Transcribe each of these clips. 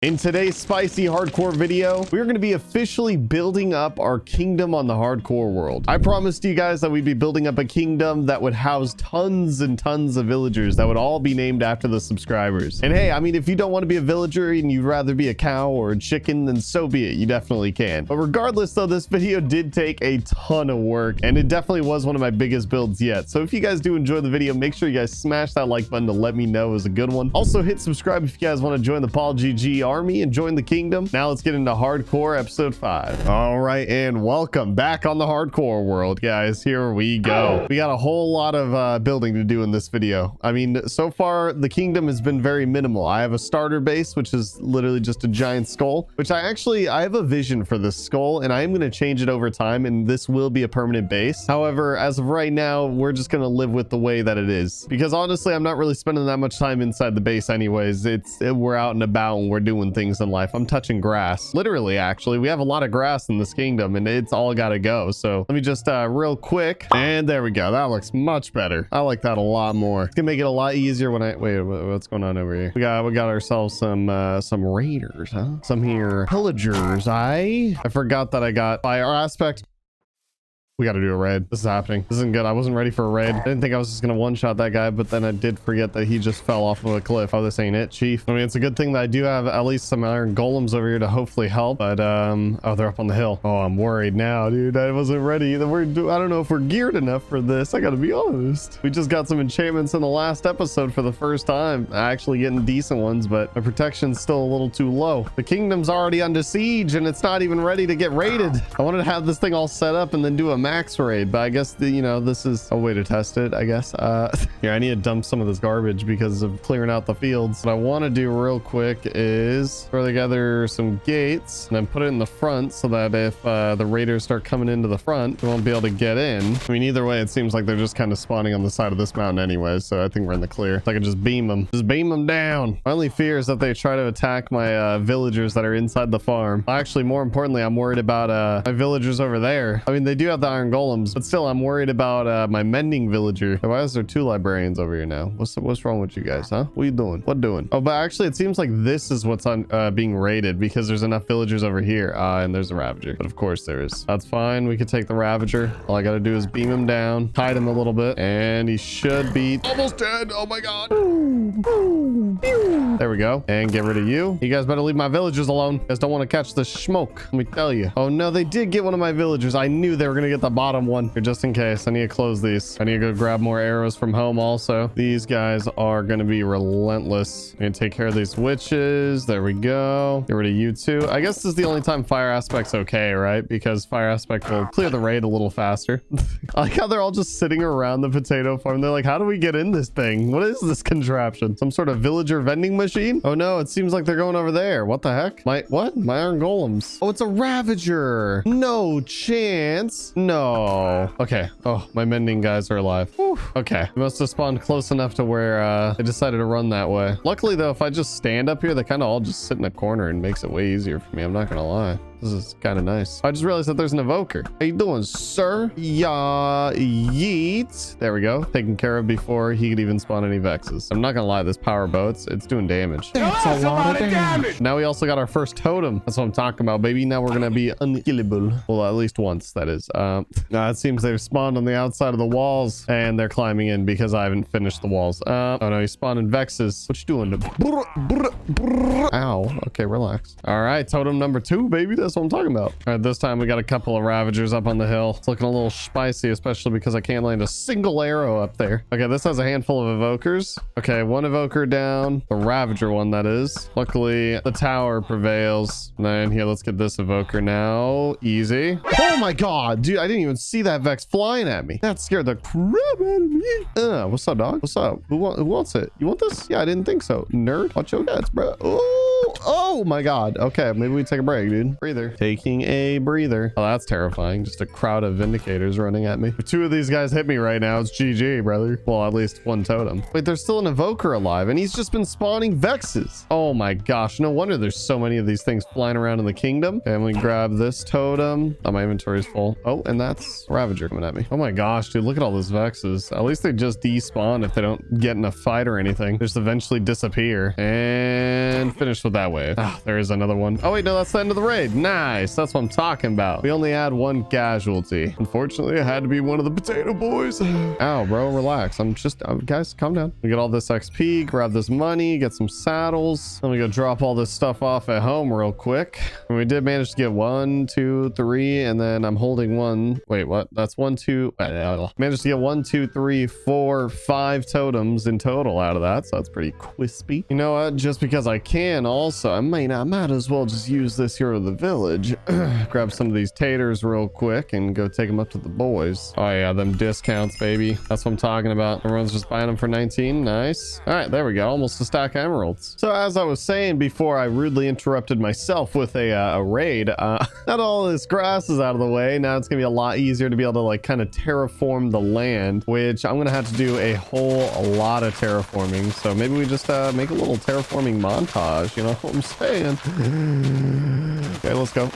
In today's spicy hardcore video, we're going to be officially building up our kingdom on the hardcore world. I promised you guys that we'd be building up a kingdom that would house tons and tons of villagers that would all be named after the subscribers. And hey, I mean, if you don't want to be a villager and you'd rather be a cow or a chicken, then so be it. You definitely can. But regardless though, this video did take a ton of work and it definitely was one of my biggest builds yet. So if you guys do enjoy the video, make sure you guys smash that like button to let me know it was a good one. Also hit subscribe if you guys want to join the PaulGG army and join the kingdom. Now let's get into hardcore episode 5. All right, and welcome back on the hardcore world, guys. Here we go. We got a whole lot of building to do in this video. I mean, so far the kingdom has been very minimal. I have a starter base, which is literally just a giant skull, which I have a vision for this skull and I am going to change it over time, and this will be a permanent base. However, as of right now, we're just going to live with the way that it is, because honestly, I'm not really spending that much time inside the base anyways. We're out and about and we're doing things in life. I'm touching grass. Literally, actually, we have a lot of grass in this kingdom and it's all got to go. So let me just real quick, and there we go. That looks much better. I like that a lot more. It's gonna make it a lot easier when wait, what's going on over here? We got ourselves some raiders, huh? Some here pillagers. I forgot that I got fire aspect. We got to do a raid. This is happening. This isn't good. I wasn't ready for a raid. I didn't think I was just going to one-shot that guy, but then I did forget that he just fell off of a cliff. Oh, this ain't it, chief. I mean, it's a good thing that I do have at least some iron golems over here to hopefully help, but oh, they're up on the hill. Oh, I'm worried now, dude. I wasn't ready. I don't know if we're geared enough for this. I got to be honest. We just got some enchantments in the last episode for the first time. Actually getting decent ones, but my protection's still a little too low. The kingdom's already under siege and it's not even ready to get raided. I wanted to have this thing all set up and then do a max raid, but I guess this is a way to test it, I guess. Yeah, I need to dump some of this garbage because of clearing out the fields. What I want to do real quick is throw together some gates and then put it in the front so that if the raiders start coming into the front, they won't be able to get in. I mean, either way, it seems like they're just kind of spawning on the side of this mountain anyways, so I think we're in the clear. So I can just beam them. Just beam them down. My only fear is that they try to attack my villagers that are inside the farm. Actually, more importantly, I'm worried about my villagers over there. I mean, they do have the iron golems, but still, I'm worried about my mending villager. Why is there 2 librarians over here now? What's wrong with you guys, huh? What are you doing? What doing? Oh, but actually, it seems like this is what's on being raided, because there's enough villagers over here. And there's a ravager. But of course there is. That's fine. We could take the ravager. All I gotta do is beam him down, hide him a little bit, and he should be almost dead. Oh my god. There we go. And get rid of you. You guys better leave my villagers alone. You guys don't want to catch the smoke. Let me tell you. Oh no, they did get one of my villagers. I knew they were gonna get the bottom one. Here, just in case, I need to close these. I need to go grab more arrows from home also. These guys are going to be relentless. I need to take care of these witches. There we go. Get rid of you too. I guess this is the only time fire aspect's okay, right? Because fire aspect will clear the raid a little faster. I like how they're all just sitting around the potato farm. They're like, how do we get in this thing? What is this contraption? Some sort of villager vending machine? Oh no, it seems like they're going over there. What the heck? What? My iron golems. Oh, it's a ravager. No chance. No. Okay. Oh, my mending guys are alive. Whew. Okay. They must have spawned close enough to where they decided to run that way. Luckily though, if I just stand up here, they kind of all just sit in a corner and makes it way easier for me. I'm not gonna lie. This is kind of nice. I just realized that there's an evoker. How you doing, sir? Yeah, yeet. There we go. Taken care of before he could even spawn any vexes. I'm not gonna lie, this power bow, it's doing damage. That's a lot of damage. Now we also got our first totem. That's what I'm talking about, baby. Now we're gonna be unkillable. Well, at least once, that is. It seems they've spawned on the outside of the walls and they're climbing in because I haven't finished the walls. Oh no, he's spawning vexes. What you doing? Ow. Okay, relax. All right, totem number 2, baby. That's what I'm talking about. All right, this time we got a couple of ravagers up on the hill. It's looking a little spicy, especially because I can't land a single arrow up there. Okay, this has a handful of evokers. Okay, 1 evoker down. The ravager one, that is. Luckily, the tower prevails. And then here, let's get this evoker now. Easy. Oh my god, dude, I didn't even see that vex flying at me. That scared the crap out of me. What's up, dog? What's up? Who wants it? You want this? Yeah, I didn't think so. Nerd, watch your guts, bro. Oh my god. Okay, maybe we take a break, dude. Breather. Taking a breather. Oh, that's terrifying. Just a crowd of vindicators running at me. If 2 of these guys hit me right now, it's GG, brother. Well, at least 1 totem. Wait, there's still an evoker alive and he's just been spawning vexes. Oh my gosh. No wonder there's so many of these things flying around in the kingdom. And we grab this totem. Oh, my inventory is full. Oh, and that's ravager coming at me. Oh my gosh, dude, look at all those vexes. At least they just despawn if they don't get in a fight or anything. They just eventually disappear and finish with that wave. Ah, there is another one. Oh wait, no, that's the end of the raid. Nice. That's what I'm talking about. We only had one casualty. Unfortunately, it had to be one of the potato boys. Ow, bro, relax. Guys, calm down. We get all this XP, grab this money, get some saddles. Let me go drop all this stuff off at home real quick. And we did manage to get 1, 2, 3, and then I'm holding one. Wait, what? That's 1, 2. Managed to get 1, 2, 3, 4, 5 totems in total out of that. So that's pretty crispy. You know what? Just because I can also, I might as well just use this here at the village. Grab some of these taters real quick and go take them up to the boys. Oh yeah, them discounts, baby. That's what I'm talking about. Everyone's just buying them for 19. Nice. All right, there we go. Almost a stack of emeralds. So as I was saying before I rudely interrupted myself with a raid, not all this grass is out of the way. Now it's gonna be a lot easier to be able to like kind of terraform the land, which I'm gonna have to do a lot of terraforming. So maybe we just make a little terraforming montage, you know what I'm saying? Okay, let's go.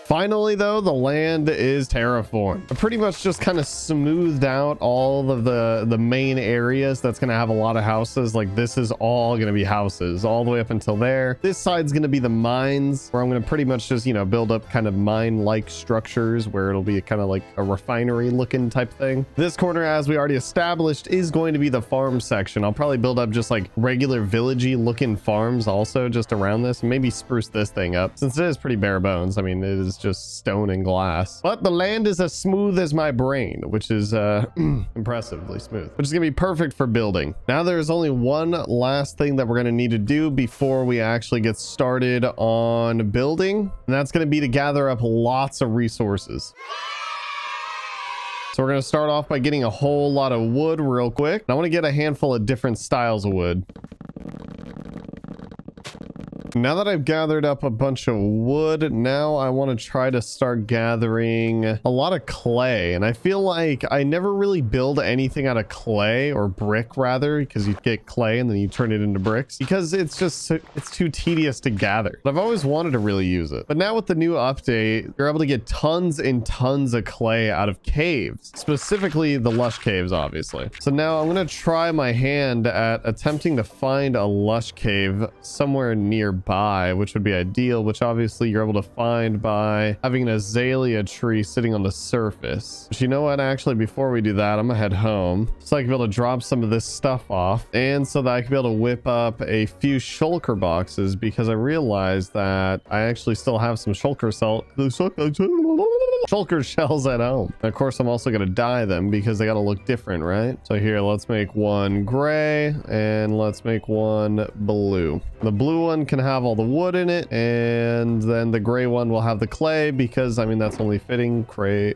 Finally, though, the land is terraformed. I pretty much just kind of smoothed out all of the main areas that's going to have a lot of houses. Like this is all going to be houses all the way up until there. This side's going to be the mines, where I'm going to pretty much just, you know, build up kind of mine-like structures where it'll be kind of like a refinery looking type thing. This corner, as we already established, is going to be the farm section. I'll probably build up just like regular villagey looking farms also just around this, and maybe spruce this thing up since it is pretty bare bones. I mean, it is just stone and glass, but the land is as smooth as my brain, which is impressively smooth, which is gonna be perfect for building. Now there's only one last thing that we're gonna need to do before we actually get started on building, and that's gonna be to gather up lots of resources. So we're gonna start off by getting a whole lot of wood real quick. I want to get a handful of different styles of wood. Now that I've gathered up a bunch of wood, now I want to try to start gathering a lot of clay. And I feel like I never really build anything out of clay, or brick rather, because you get clay and then you turn it into bricks, because it's too tedious to gather. But I've always wanted to really use it. But now with the new update, you're able to get tons and tons of clay out of caves, specifically the lush caves, obviously. So now I'm going to try my hand at attempting to find a lush cave somewhere nearby, which would be ideal, which obviously you're able to find by having an azalea tree sitting on the surface. But you know what, actually before we do that, I'm gonna head home so I can be able to drop some of this stuff off, and so that I can be able to whip up a few shulker boxes, because I realized that I actually still have some shulker shells at home. And of course, I'm also gonna dye them because they gotta look different, right? So here, let's make one gray and let's make one blue. The blue one can have all the wood in it, and then the gray one will have the clay, because I mean that's only fitting. Clay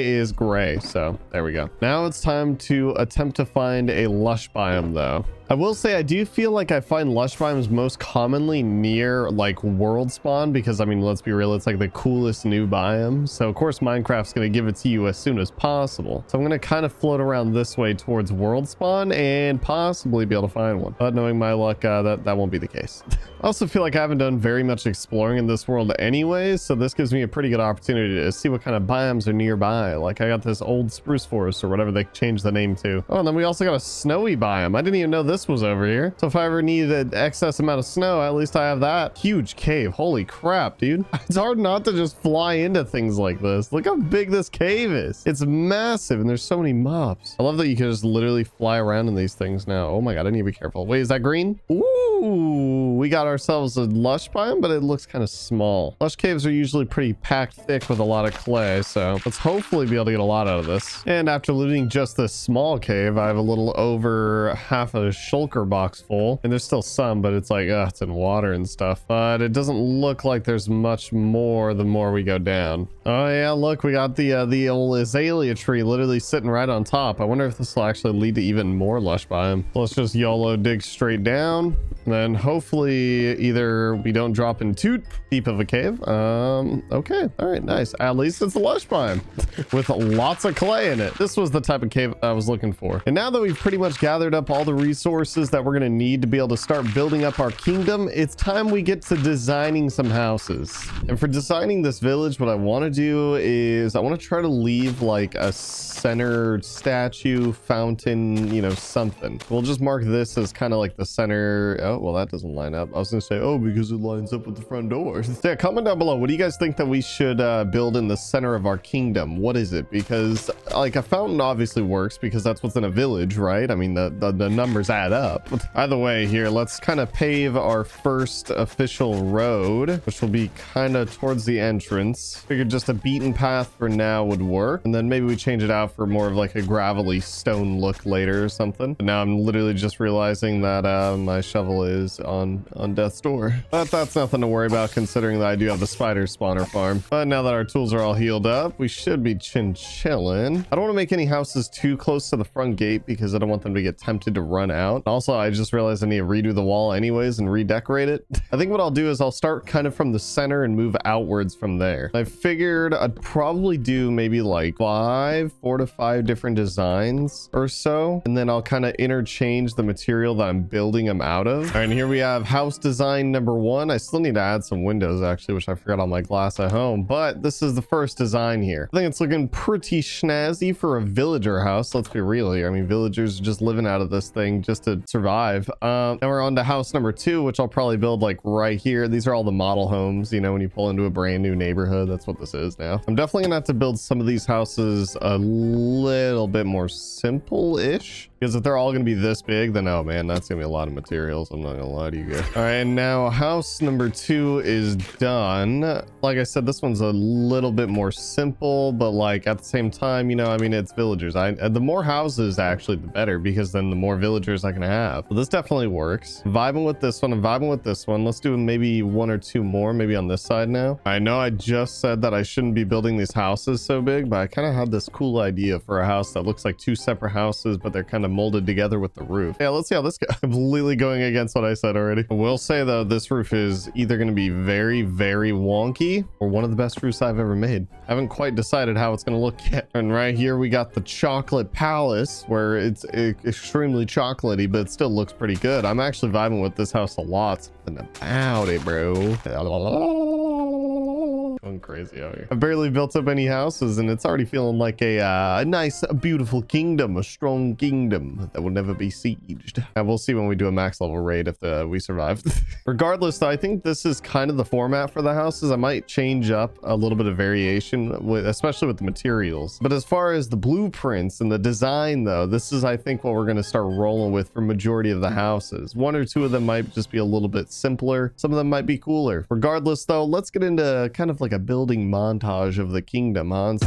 is gray, so there we go. Now it's time to attempt to find a lush biome though. I will say I do feel like I find lush biomes most commonly near like world spawn, because I mean, let's be real, it's like the coolest new biome. So of course Minecraft's going to give it to you as soon as possible. So I'm going to kind of float around this way towards world spawn and possibly be able to find one. But knowing my luck, that won't be the case. I also feel like I haven't done very much exploring in this world anyways, so this gives me a pretty good opportunity to see what kind of biomes are nearby. Like I got this old spruce forest or whatever they changed the name to. Oh, and then we also got a snowy biome. I didn't even know this was over here. So if I ever need an excess amount of snow, at least I have that. Huge cave. Holy crap, dude. It's hard not to just fly into things like this. Look how big this cave is. It's massive, and there's so many mobs. I love that you can just literally fly around in these things now. Oh my god, I need to be careful. Wait, is that green? Ooh, we got ourselves a lush biome, but it looks kind of small. Lush caves are usually pretty packed thick with a lot of clay, so let's hopefully be able to get a lot out of this. And after looting just this small cave, I have a little over half a shulker box full, and there's still some, but it's like, it's in water and stuff. But it doesn't look like there's much more the more we go down. Oh yeah, look, we got the old azalea tree literally sitting right on top. I wonder if this will actually lead to even more lush biome. Let's just YOLO dig straight down. Then hopefully either we don't drop in too deep of a cave. Okay, all right, nice. At least it's a lush biome with lots of clay in it. This was the type of cave I was looking for. And now that we've pretty much gathered up all the resources that we're gonna need to be able to start building up our kingdom, it's time we get to designing some houses. And for designing this village, what I want to do is I want to try to leave like a center statue, fountain, you know, something. We'll just mark this as kind of like the center. Oh, well, that doesn't line up. I was gonna say, oh, because it lines up with the front door. So yeah, comment down below, what do you guys think that we should build in the center of our kingdom? What is it? Because like a fountain obviously works because that's what's in a village, right? I mean, the numbers add up. Either way, here, let's kind of pave our first official road, which will be kind of towards the entrance. Figured just a beaten path for now would work, and then maybe we change it out for more of like a gravelly stone look later or something. But now I'm literally just realizing that my shovel is on death's door. But that's nothing to worry about considering that I do have the spider spawner farm. But now that our tools are all healed up, we should be chin-chillin'. I don't want to make any houses too close to the front gate because I don't want them to get tempted to run out. Also, I just realized I need to redo the wall anyways and redecorate it. I think what I'll do is I'll start kind of from the center and move outwards from there. I figured I'd probably do maybe like 4 to 5 different designs or so, and then I'll kind of interchange the material that I'm building them out of. All right, and here we have house design number 1. I still need to add some windows actually, which I forgot on my glass at home, but this is the first design here. I think it's looking pretty snazzy for a villager house. Let's be real here. I mean, villagers are just living out of this thing just to survive. Now we're on to house number 2, which I'll probably build like right here. These are all the model homes, you know, when you pull into a brand new neighborhood. That's what this is now. I'm definitely gonna have to build some of these houses a little bit more simple-ish, because if they're all gonna be this big, then oh man, that's gonna be a lot of materials. I'm not gonna lie to you guys. All right, and now house number 2 is done. Like I said, this one's a little bit more simple, but like at the same time, you know, I mean, it's villagers. The more houses actually, the better, because then the more villagers I can have. But this definitely works. Vibing with this one and vibing with this one. Let's do maybe 1 or 2 more, maybe on this side now. I know I just said that I shouldn't be building these houses so big, but I kind of had this cool idea for a house that looks like 2 separate houses, but they're kind of molded together with the roof. Yeah, let's see how this goes. Completely going against what I said already. I will say though, this roof is either going to be very, very wonky or one of the best roofs I've ever made. I haven't quite decided how it's going to look yet. And right here we got the chocolate palace, where it's extremely chocolatey, but it still looks pretty good. I'm actually vibing with this house a lot. Something about it, bro. Going crazy out here. I've barely built up any houses and it's already feeling like a nice, beautiful kingdom, a strong kingdom that will never be sieged. And we'll see when we do a max level raid if we survive. Regardless, though, I think this is kind of the format for the houses. I might change up a little bit of variation, especially with the materials. But as far as the blueprints and the design, though, this is, I think, what we're going to start rolling with for majority of the houses. 1 or 2 of them might just be a little bit simpler. Some of them might be cooler. Regardless, though, let's get into kind of like a building montage of the kingdom, Hans.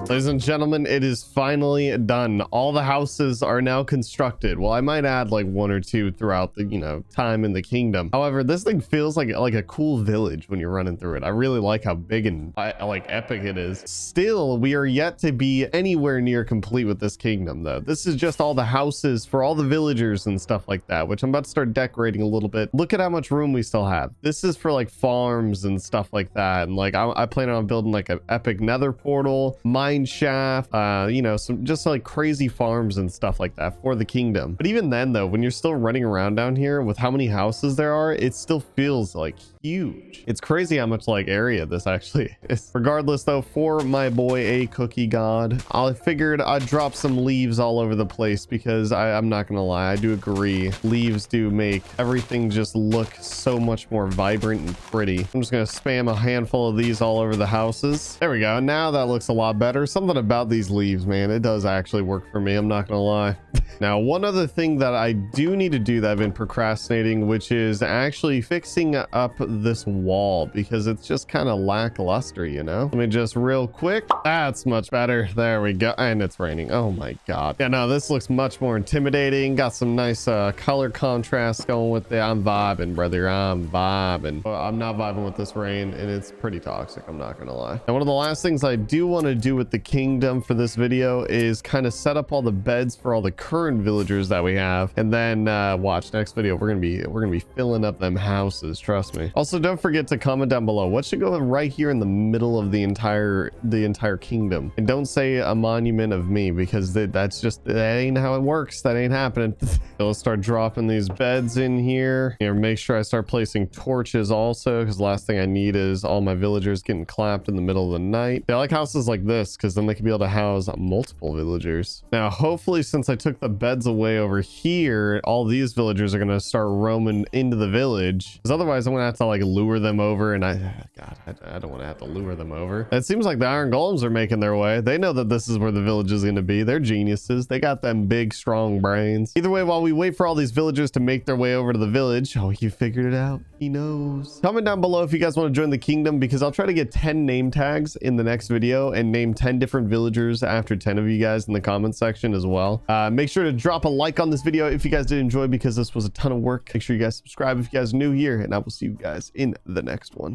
Ladies and gentlemen, it is finally done. All the houses are now constructed. Well, I might add like 1 or 2 throughout the, you know, time in the kingdom. However, this thing feels like a cool village when you're running through it. I really like how big and like epic it is. Still, we are yet to be anywhere near complete with this kingdom, though. This is just all the houses for all the villagers and stuff like that, which I'm about to start decorating a little bit. Look at how much room we still have. This is for like farms and stuff like that. And like I plan on building like an epic nether portal, mine mine shaft, you know, some just like crazy farms and stuff like that for the kingdom. But even then though, when you're still running around down here with how many houses there are, it still feels like huge. It's crazy how much like area this actually is. Regardless though, for my boy a cookie god, I figured I'd drop some leaves all over the place because I'm not gonna lie, I do agree, leaves do make everything just look so much more vibrant and pretty. I'm just gonna spam a handful of these all over the houses. There we go. Now that looks a lot better. Something about these leaves, man, it does actually work for me, I'm not gonna lie. Now, one other thing that I do need to do that I've been procrastinating, which is actually fixing up this wall because it's just kind of lackluster, you know. Let me just real quick. That's much better. There we go. And it's raining. Oh my god. Yeah, no, this looks much more intimidating. Got some nice color contrast going with it. I'm vibing, brother. I'm vibing. Well, I'm not vibing with this rain, and it's pretty toxic, I'm not gonna lie. And one of the last things I do want to do with the kingdom for this video is kind of set up all the beds for all the current villagers that we have, and then watch next video. We're gonna be filling up them houses, trust me. Also, don't forget to comment down below what should go right here in the middle of the entire kingdom, and don't say a monument of me because that ain't how it works. That ain't happening. So let's start dropping these beds in here. Make sure I start placing torches also, because the last thing I need is all my villagers getting clapped in the middle of the night. I like houses like this because then they can be able to house multiple villagers. Now hopefully, since I took the beds away over here, all these villagers are going to start roaming into the village, because otherwise I'm going to have to like lure them over, and I don't want to have to lure them over. It seems like the iron golems are making their way. They know that this is where the village is going to be. They're geniuses. They got them big strong brains. Either way, while we wait for all these villagers to make their way over to the village, oh, you figured it out. He knows. Comment down below if you guys want to join the kingdom, because I'll try to get 10 name tags in the next video and name 10 different villagers after 10 of you guys in the comment section as well. Make sure to drop a like on this video if you guys did enjoy, because this was a ton of work. Make sure you guys subscribe if you guys are new here, and I will see you guys in the next one.